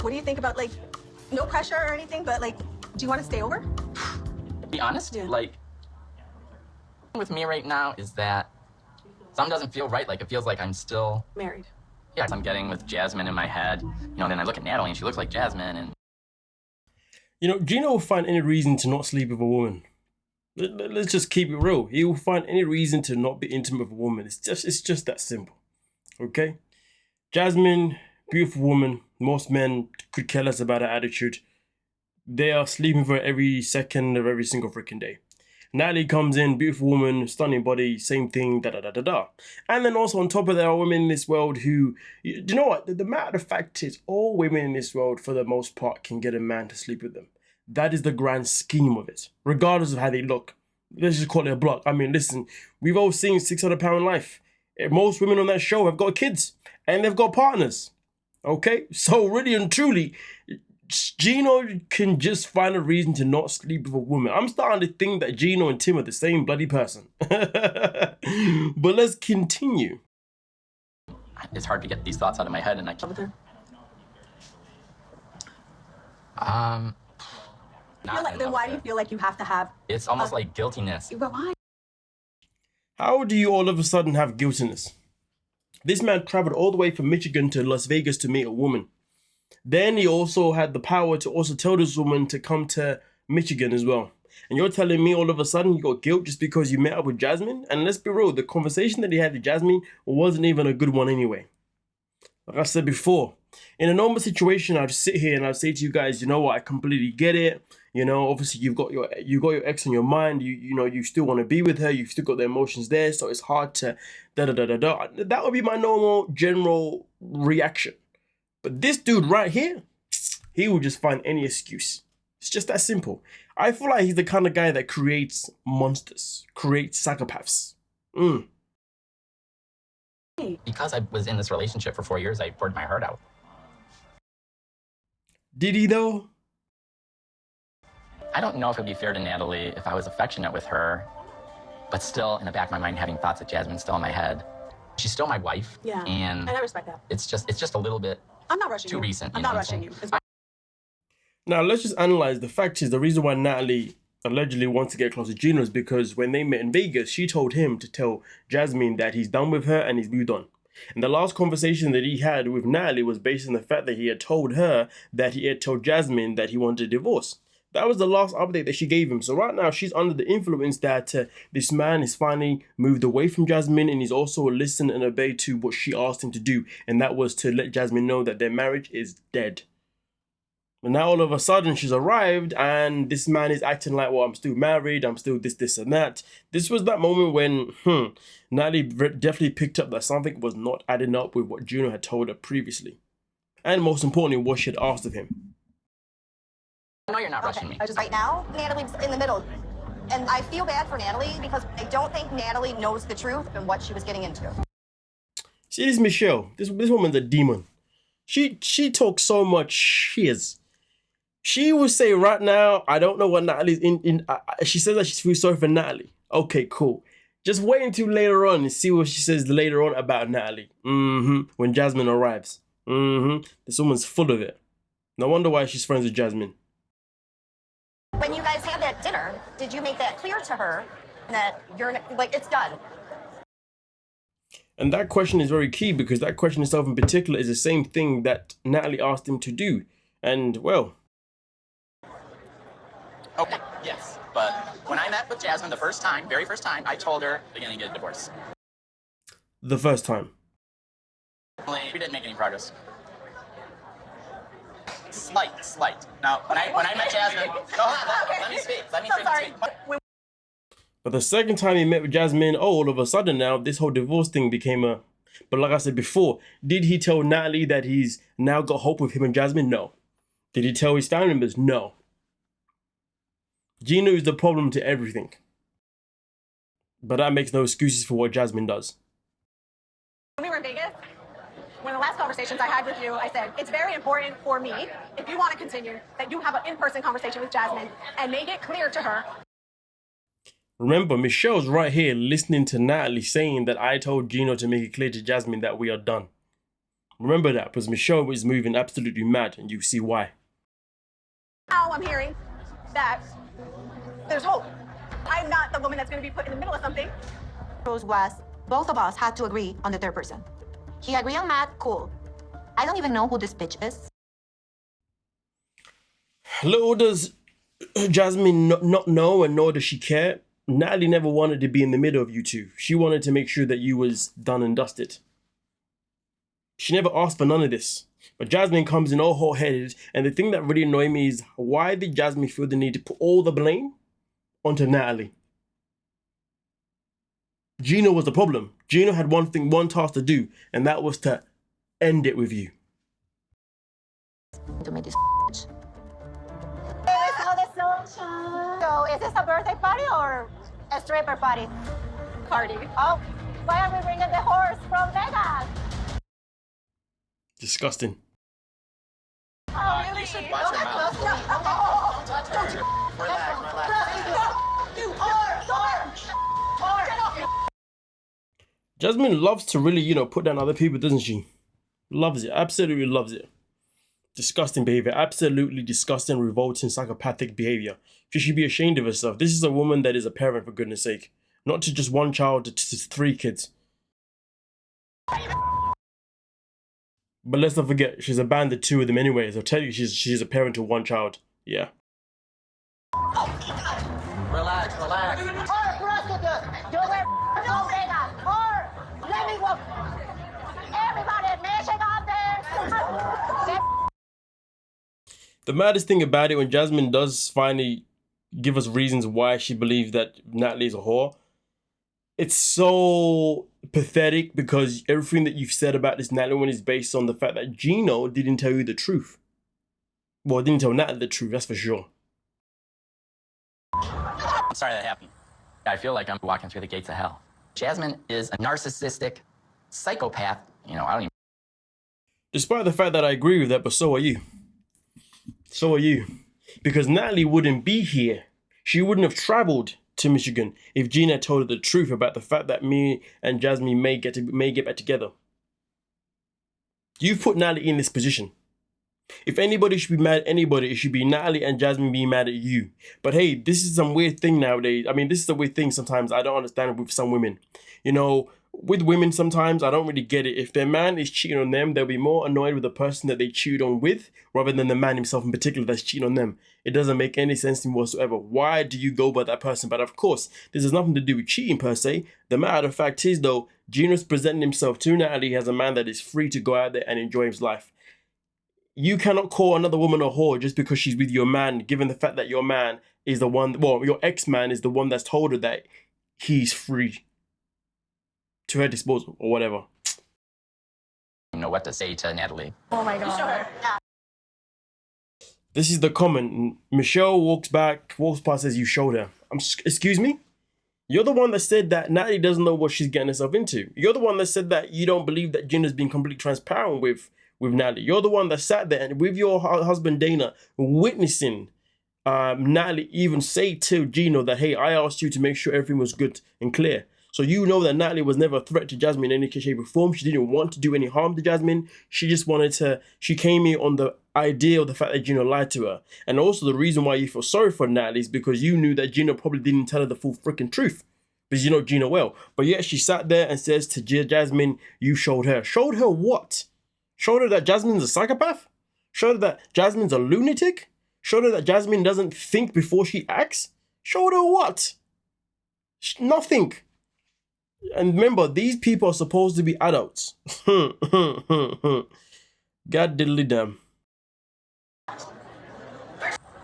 What do you think about, like, no pressure or anything, but, like, do you want to stay over? To be honest, Yeah. like, with me right now is that something doesn't feel right. Like, it feels like I'm still Married. yeah, I'm getting with Jasmine in my head. Then I look at Natalie and she looks like Jasmine. And Gino will find any reason to not sleep with a woman. Let's just keep it real. He will find any reason to not be intimate with a woman. It's just that simple. Okay? Jasmine, beautiful woman. Most men could care less about her attitude. They are sleeping for her every second of every single freaking day. Natalie comes in, beautiful woman, stunning body, same thing, da-da-da-da-da. And then also on top of that, there are women in this world who, you know what, the matter of fact is all women in this world, for the most part, can get a man to sleep with them. That is the grand scheme of it, regardless of how they look. Let's just call it a block. I mean, listen, we've all seen 600 Pound Life. Most women on that show have got kids, and they've got partners. Okay? So really and truly, Gino can just find a reason to not sleep with a woman. I'm starting to think that Gino and Tim are the same bloody person. But let's continue. it's hard to get these thoughts out of my head, and I can't. With her? Then why do you feel like you have to have? It's almost like guiltiness. But why? How do you all of a sudden have guiltiness? This man traveled all the way from Michigan to Las Vegas to meet a woman. Then he also had the power to also tell this woman to come to Michigan as well. And you're telling me all of a sudden you got guilt just because you met up with Jasmine? And let's be real, the conversation that he had with Jasmine wasn't even a good one anyway. Like I said before, in a normal situation, I'd sit here and I'd say to you guys, you know what, I completely get it. Obviously you've got your ex on your mind. You still want to be with her. You've still got the emotions there, so it's hard to da-da-da-da-da. That would be my normal general reaction. But this dude right here, he will just find any excuse. It's just that simple. I feel like he's the kind of guy that creates monsters, creates psychopaths. Because I was in this relationship for 4 years, I poured my heart out. Did he though? I don't know if it would be fair to Natalie if I was affectionate with her, but still in the back of my mind having thoughts that Jasmine's still in my head. She's still my wife. Yeah. And I respect that. it's just a little bit I'm not rushing too you. recent. I'm not rushing you. Now let's just analyze. The fact is, the reason why Natalie allegedly wants to get close to Gino is because when they met in Vegas, she told him to tell Jasmine that he's done with her and he's moved on. And the last conversation that he had with Natalie was based on the fact that he had told her that he had told Jasmine that he wanted a divorce. That was the last update that she gave him. So right now she's under the influence that this man is finally moved away from Jasmine, and he's also listened and obeyed to what she asked him to do. And that was to let Jasmine know that their marriage is dead. And now all of a sudden she's arrived and this man is acting like, well, I'm still married, I'm still this and that. This was that moment when Natalie definitely picked up that something was not adding up with what Gino had told her previously. And most importantly, what she had asked of him. I know you're not rushing me. Right now, Natalie's in the middle. And I feel bad for Natalie because I don't think Natalie knows the truth and what she was getting into. See, this Michelle, this woman's a demon. She talks so much shiz. She will say right now, I don't know what Natalie's she says that she feels sorry for Natalie. Okay, cool. Just wait until later on and see what she says later on about Natalie. When Jasmine arrives. This woman's full of it. No wonder why she's friends with Jasmine. When you guys had that dinner, did you make that clear to her that you're like, it's done? And that question is very key because that question itself in particular is the same thing that Natalie asked him to do. And well. Okay, yes. But when I met with Jasmine the very first time, I told her we're gonna get a divorce. The first time. We didn't make any progress. Slight. Now, when I met Jasmine, let me speak. But the second time he met with Jasmine, all of a sudden now, this whole divorce thing became a... But like I said before, did he tell Natalie that he's now got hope with him and Jasmine? No. Did he tell his family members? No. Gino is the problem to everything. But that makes no excuses for what Jasmine does. When we were in Vegas, one of the last conversations I had with you, I said, it's very important for me, if you want to continue, that you have an in-person conversation with Jasmine and make it clear to her. Remember, Michelle's right here listening to Natalie saying that I told Gino to make it clear to Jasmine that we are done. Remember that, because Michelle was moving absolutely mad, and you see why. Now I'm hearing that there's hope. I'm not the woman that's going to be put in the middle of something. Was both of us had to agree on the third person. He agreed on Matt, cool. I don't even know who this bitch is. Little does Jasmine not know, and nor does she care. Natalie never wanted to be in the middle of you two. She wanted to make sure that you was done and dusted. She never asked for none of this. But Jasmine comes in all hot-headed, and the thing that really annoyed me is, why did Jasmine feel the need to put all the blame onto Natalie? Gino was the problem. Gino had one task to do, and that was to end it with you. To make this bitch. So is this a birthday party or a stripper party? Party. Oh, why are we bringing the horse from Vegas? Disgusting. Oh, really? Don't get close to me. Don't you Jasmine loves to really, put down other people, doesn't she? Loves it. Absolutely loves it. Disgusting behavior. Absolutely disgusting, revolting, psychopathic behavior. She should be ashamed of herself. This is a woman that is a parent, for goodness sake. Not to just one child, to 3 kids. But let's not forget, she's abandoned 2 of them anyway. So technically, she's a parent to 1 child. Yeah. Relax. Or prostitute. You were no Vegas. Or let me walk. Everybody, mission out there. The maddest thing about it, when Jasmine does finally give us reasons why she believes that Natalie's a whore, it's so pathetic, because everything that you've said about this Natalie one is based on the fact that Gino didn't tell you the truth. Well, didn't tell Natalie the truth, that's for sure. I'm sorry that happened. I feel like I'm walking through the gates of hell. Jasmine is a narcissistic psychopath. I don't even... Despite the fact that I agree with that, but so are you. So are you. Because Natalie wouldn't be here. She wouldn't have traveled to Michigan if Gina told her the truth about the fact that me and Jasmine may get back together. You've put Natalie in this position. If anybody should be mad at anybody, it should be Natalie and Jasmine being mad at you. But hey, this is some weird thing nowadays. I mean, this is a weird thing sometimes I don't understand with some women. With women sometimes, I don't really get it. If their man is cheating on them, they'll be more annoyed with the person that they cheated on with, rather than the man himself in particular that's cheating on them. It doesn't make any sense to me whatsoever. Why do you go by that person? But of course, this has nothing to do with cheating per se. The matter of fact is, though, Gino's presenting himself to Natalie as a man that is free to go out there and enjoy his life. You cannot call another woman a whore just because she's with your man, given the fact that your man is the one, your ex-man is the one that's told her that he's free to her disposal or whatever. know what to say to Natalie. Oh my God. Sure. Yeah. This is the comment. Michelle walks past, says, you showed her. Excuse me? You're the one that said that Natalie doesn't know what she's getting herself into. You're the one that said that you don't believe that Gina's been completely transparent with Natalie. You're the one that sat there and with your husband Dana witnessing Natalie even say to Gino that, hey, I asked you to make sure everything was good and clear. So you know that Natalie was never a threat to Jasmine in any shape or form. She didn't want to do any harm to Jasmine. She just wanted to, she came in on the idea of the fact that Gino lied to her. And also the reason why you feel sorry for Natalie is because you knew that Gino probably didn't tell her the full freaking truth. Because you know Gino well. But yet she sat there and says to Jasmine, you showed her. Showed her what? Showed her that Jasmine's a psychopath? Showed her that Jasmine's a lunatic? Showed her that Jasmine doesn't think before she acts? Showed her what? Nothing. And remember, these people are supposed to be adults. God diddly damn.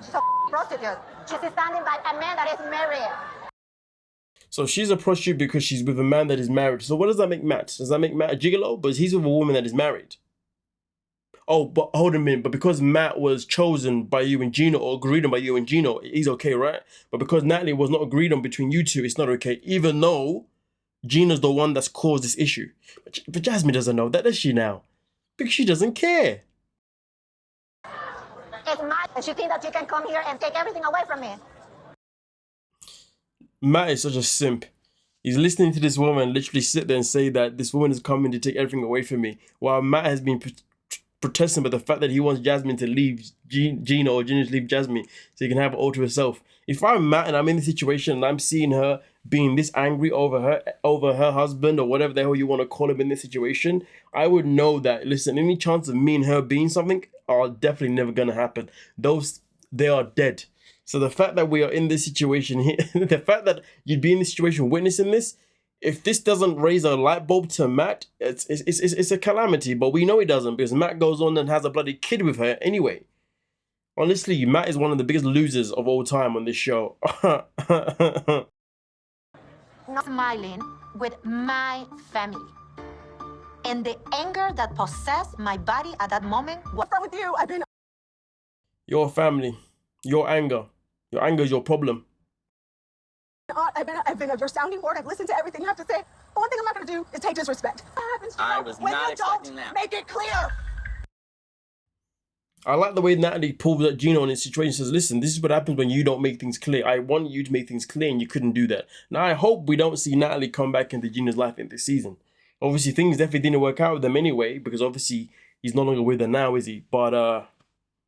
She's a prostitute. She's standing by a man that is married. So she's a prostitute because she's with a man that is married. So what does that make Matt? Does that make Matt a gigolo? But he's with a woman that is married. Oh, but hold a minute. But because Matt was chosen by you and Gino, or agreed on by you and Gino, he's okay, right? But because Natalie was not agreed on between you two, it's not okay. Even though Gina's the one that's caused this issue. But Jasmine doesn't know that, does she now? Because she doesn't care. It's mine. And she thinks that she can come here and take everything away from me. Matt is such a simp. He's listening to this woman literally sit there and say that this woman is coming to take everything away from me, while Matt has been protesting about the fact that he wants Jasmine to leave Gino, or Gino to leave Jasmine so he can have it all to herself. If I'm Matt and I'm in the situation and I'm seeing her being this angry over her husband, or whatever the hell you want to call him in this situation, I would know that, listen, any chance of me and her being something are definitely never going to happen. They are dead. So the fact that we are in this situation here, the fact that you'd be in this situation witnessing this, if this doesn't raise a light bulb to Matt, it's a calamity. But we know it doesn't, because Matt goes on and has a bloody kid with her anyway. Honestly, Matt is one of the biggest losers of all time on this show. Not smiling with my family. And the anger that possessed my body at that moment was... What's wrong with you? I've been... Your family, your anger. Your anger is your problem. I've been your sounding board. I've listened to everything you have to say. But one thing I'm not going to do is take disrespect. I was not expecting that. Make it clear. I like the way Natalie pulls at Gino in this situation and says, listen, this is what happens when you don't make things clear. I want you to make things clear, and you couldn't do that. Now, I hope we don't see Natalie come back into Gino's life in this season. Obviously, things definitely didn't work out with them anyway, because obviously he's no longer with her now, is he? But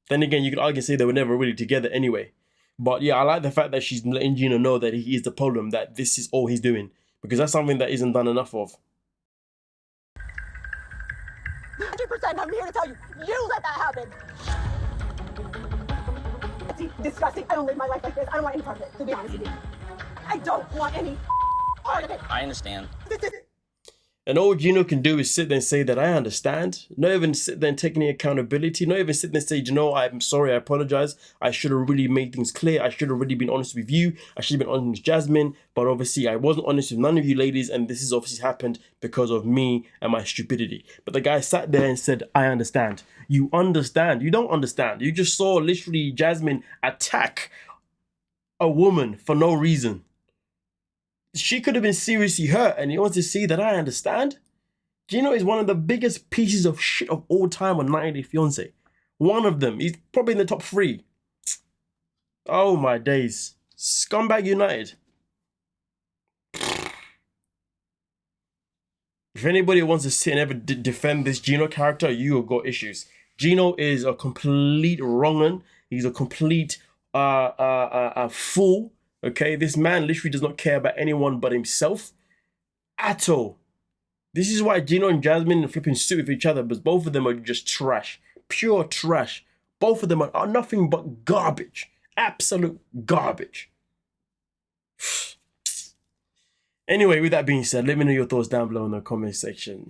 then again, you could argue and say they were never really together anyway. But yeah, I like the fact that she's letting Gino know that he is the problem, that this is all he's doing, because that's something that isn't done enough of. 100%, I'm here to tell you, you let that happen. It's disgusting. I don't live my life like this. I don't want any part of it, to be honest with you. I don't want any part of it. I understand. And all Gino can do is sit there and say that I understand. Not even sit there and take any accountability. Not even sit there and say, you know, I'm sorry, I apologize. I should have really made things clear. I should have really been honest with you. I should have been honest with Jasmine. But obviously, I wasn't honest with none of you ladies. And this has obviously happened because of me and my stupidity. But the guy sat there and said, I understand. You understand. You don't understand. You just saw literally Jasmine attack a woman for no reason. She could have been seriously hurt, and he wants to see that I understand. Gino is one of the biggest pieces of shit of all time on 90 Day Fiancé. One of them. He's probably in the top 3. Oh my days. Scumbag United. If anybody wants to sit and ever defend this Gino character, you have got issues. Gino is a complete wrong'un. He's a complete fool. Okay, this man literally does not care about anyone but himself at all. This is why Gino and Jasmine are flipping suit with each other, because both of them are just trash. Pure trash. Both of them are nothing but garbage. Absolute garbage. Anyway, with that being said, let me know your thoughts down below in the comment section.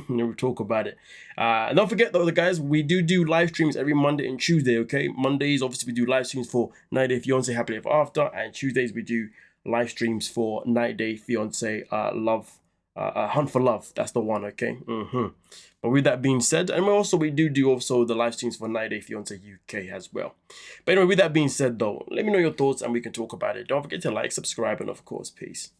We'll talk about it. And don't forget though, guys, we do live streams every Monday and Tuesday, okay? Mondays, obviously, we do live streams for 90 Day Fiancé Happily Ever After. And Tuesdays, we do live streams for 90 Day Fiancé Hunt for Love. That's the one, okay? But with that being said, and we do also the live streams for 90 Day Fiancé UK as well. But anyway, with that being said though, let me know your thoughts and we can talk about it. Don't forget to like, subscribe, and of course, peace.